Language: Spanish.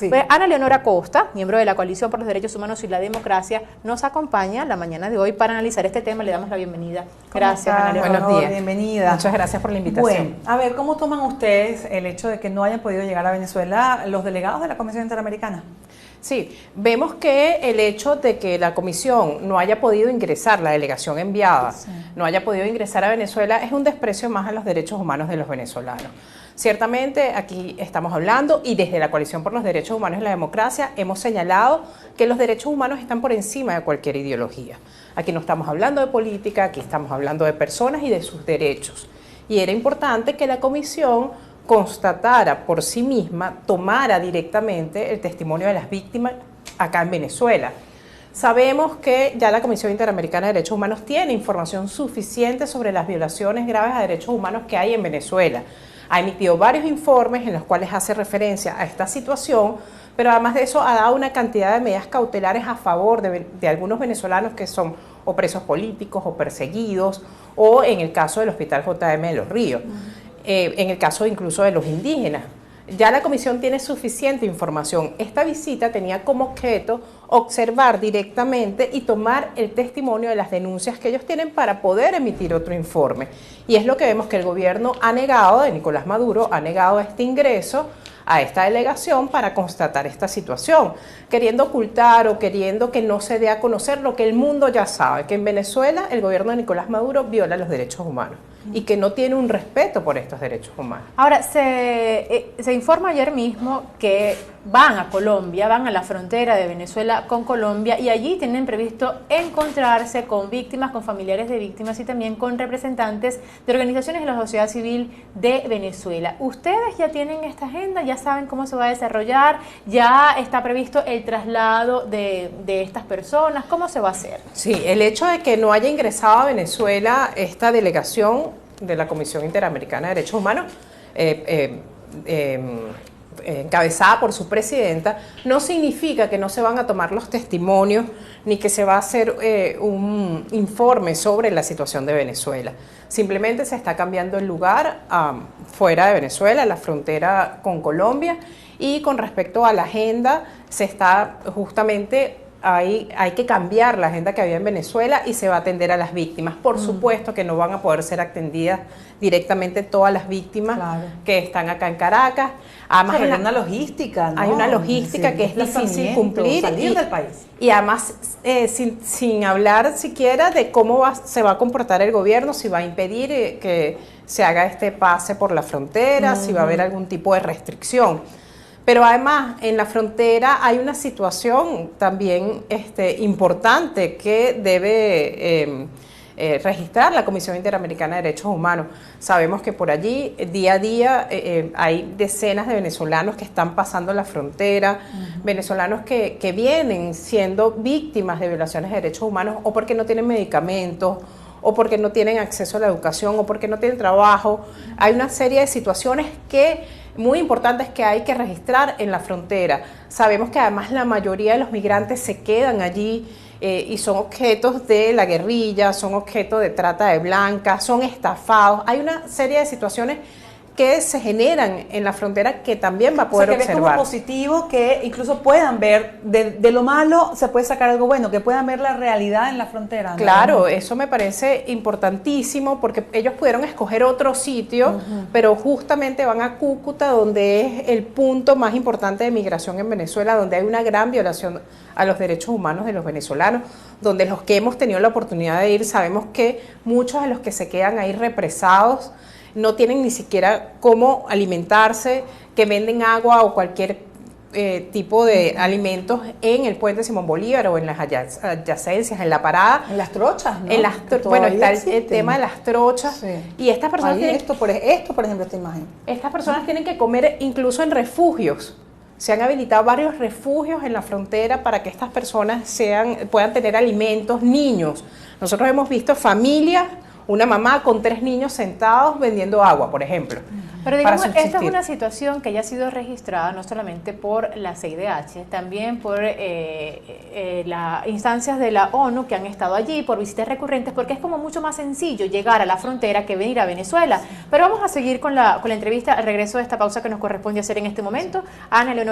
Sí. Pues Ana Leonora Costa, miembro de la Coalición por los Derechos Humanos y la Democracia, nos acompaña la mañana de hoy para analizar este tema. Le damos la bienvenida. Gracias, Ana Leonora. Buenos días. Bienvenida. Muchas gracias por la invitación. Bueno, a ver, ¿cómo toman ustedes el hecho de que no hayan podido llegar a Venezuela los delegados de la Comisión Interamericana? Sí, vemos que el hecho de que la comisión no haya podido ingresar, la delegación enviada, no haya podido ingresar a Venezuela es un desprecio más a los derechos humanos de los venezolanos. Ciertamente aquí estamos hablando y desde la Coalición por los Derechos Humanos y la Democracia hemos señalado que los derechos humanos están por encima de cualquier ideología. Aquí no estamos hablando de política, aquí estamos hablando de personas y de sus derechos. Y era importante que la comisión constatara por sí misma, tomara directamente el testimonio de las víctimas acá en Venezuela. Sabemos que ya la Comisión Interamericana de Derechos Humanos tiene información suficiente sobre las violaciones graves a derechos humanos que hay en Venezuela. Ha emitido varios informes en los cuales hace referencia a esta situación, pero además de eso ha dado una cantidad de medidas cautelares a favor de algunos venezolanos que son o presos políticos o perseguidos, o en el caso del Hospital JM de Los Ríos, en el caso incluso de los indígenas. Ya la comisión tiene suficiente información. Esta visita tenía como objeto observar directamente y tomar el testimonio de las denuncias que ellos tienen para poder emitir otro informe. Y es lo que vemos que el gobierno ha negado, de Nicolás Maduro, ha negado este ingreso a esta delegación para constatar esta situación, queriendo ocultar o queriendo que no se dé a conocer lo que el mundo ya sabe, que en Venezuela el gobierno de Nicolás Maduro viola los derechos humanos y que no tiene un respeto por estos derechos humanos. Ahora, se informa ayer mismo que van a Colombia, van a la frontera de Venezuela con Colombia y allí tienen previsto encontrarse con víctimas, con familiares de víctimas y también con representantes de organizaciones de la sociedad civil de Venezuela. ¿Ustedes ya tienen esta agenda? ¿Ya saben cómo se va a desarrollar? ¿Ya está previsto el traslado de estas personas? ¿Cómo se va a hacer? Sí, el hecho de que no haya ingresado a Venezuela esta delegación de la Comisión Interamericana de Derechos Humanos, encabezada por su presidenta, no significa que no se van a tomar los testimonios ni que se va a hacer un informe sobre la situación de Venezuela. Simplemente se está cambiando el lugar fuera de Venezuela, la frontera con Colombia, y con respecto a la agenda, se está justamente hay que cambiar la agenda que había en Venezuela y se va a atender a las víctimas. Por supuesto que no van a poder ser atendidas directamente todas las víctimas que están acá en Caracas. Además, hay una logística, ¿no? Hay una logística que es difícil cumplir salir del país. Y además sin hablar siquiera de cómo se va a comportar el gobierno, si va a impedir que se haga este pase por la frontera, si va a haber algún tipo de restricción. Pero además en la frontera hay una situación también importante que debe registrar la Comisión Interamericana de Derechos Humanos. Sabemos que por allí día a día hay decenas de venezolanos que están pasando la frontera, venezolanos que vienen siendo víctimas de violaciones de derechos humanos o porque no tienen medicamentos, o porque no tienen acceso a la educación, o porque no tienen trabajo. Hay una serie de situaciones muy importantes que hay que registrar en la frontera. Sabemos que además la mayoría de los migrantes se quedan allí y son objetos de la guerrilla, son objetos de trata de blancas, son estafados. Hay una serie de situaciones que se generan en la frontera que también va a poder observar. Es como positivo que incluso puedan ver, de lo malo se puede sacar algo bueno, que puedan ver la realidad en la frontera, ¿no? Claro, eso me parece importantísimo porque ellos pudieron escoger otro sitio, pero justamente van a Cúcuta, donde es el punto más importante de migración en Venezuela, donde hay una gran violación a los derechos humanos de los venezolanos, donde los que hemos tenido la oportunidad de ir sabemos que muchos de los que se quedan ahí represados no tienen ni siquiera cómo alimentarse, que venden agua o cualquier tipo de alimentos en el puente Simón Bolívar o en las adyacencias, en la parada. En las trochas, ¿no? Bueno, está el tema de las trochas. Y estas personas tienen, esto, por ejemplo, esta imagen. Estas personas tienen que comer incluso en refugios. Se han habilitado varios refugios en la frontera para que estas personas puedan tener alimentos, niños. Nosotros hemos visto familias, una mamá con 3 niños sentados vendiendo agua, por ejemplo. Pero digamos, esta es una situación que ya ha sido registrada no solamente por la CIDH, también por las instancias de la ONU que han estado allí, por visitas recurrentes, porque es como mucho más sencillo llegar a la frontera que venir a Venezuela. Pero vamos a seguir con la entrevista al regreso de esta pausa que nos corresponde hacer en este momento. Ana Leonora